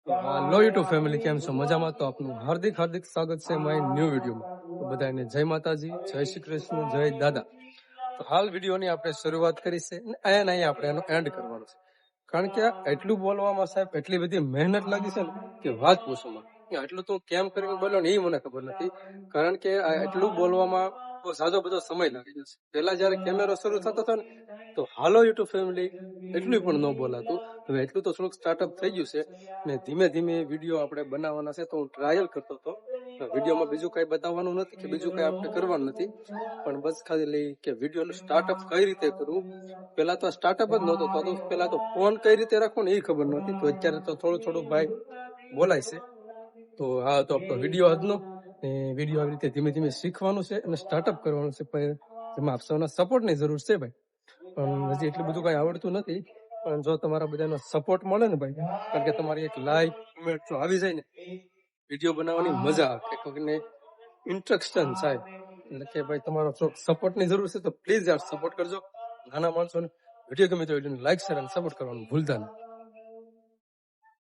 Hello YouTube family, કેમ છો? મજામાં? તો આપનું હાર્દિક હાર્દિક સ્વાગત છે મારી ન્યૂ વિડીયોમાં. તો બધાને જય માતાજી, જય શ્રી કૃષ્ણ, જય દાદા. તો હાલ વિડીયોની આપણે શરૂઆત કરી છે અને અહીંયા આપણે એનો એન્ડ કરવાનો છે. કારણ કે એટલું બોલવામાં સાહેબ એટલી બધી મહેનત લાગી છે ને કે વાત પૂછોમાં. એટલું તો કેમ કરીને બોલ્યો ને એ મને ખબર નથી. કારણ કે આ એટલું બોલવામાં બહુ ઝાઝો બધો સમય લાગી જશે. પહેલા જયારે કેમેરો શરૂ થતો હતો ને તો હાલો યુટ્યુબ ફેમિલી એટલું પણ ન બોલાતું. હવે એટલું તો થોડુંક સ્ટાર્ટઅપ થઈ ગયું છે ને ધીમે ધીમે વિડીયો આપણે બનાવવાના છે. તો હું ટ્રાયલ કરતો હતો. વિડીયોમાં બીજું કઈ બતાવવાનું નથી કે બીજું કઈ આપણે કરવાનું નથી, પણ બસ ખાલી કે વિડીયોનું સ્ટાર્ટઅપ કઈ રીતે કરવું. પેલા તો સ્ટાર્ટઅપ જ નહોતો થતો. પેલા તો ફોન કઈ રીતે રાખવો ને એ ખબર નહોતી. તો અત્યારે તો થોડું થોડું ભાઈ બોલાય છે. તો હા, તો આપણો વિડીયો આજનો વિડીયો આવી રીતે ધીમે ધીમે શીખવાનું છે અને સ્ટાર્ટઅપ કરવાનું છે. જેમાં આપ સૌના સપોર્ટની જરૂર છે ભાઈ. પણ હજી એટલું બધું કઈ આવડતું નથી. પણ જો તમારા બધાનો સપોર્ટ મળે ને ભાઈ, કારણ કે તમારી એક લાઈક કમેન્ટ જો આવી જાય ને, વિડીયો બનાવવાની મજા આવે, કોઈને ઇન્ટ્રક્શન થાય. એટલે કે ભાઈ તમારો સપોર્ટની જરૂર છે તો પ્લીઝ યાર સપોર્ટ કરજો. નાના માણસોને વિડીયો ગમે તો વિડીયોને લાઈક શેર અને સપોર્ટ કરવાનું ભૂલતા નહીં.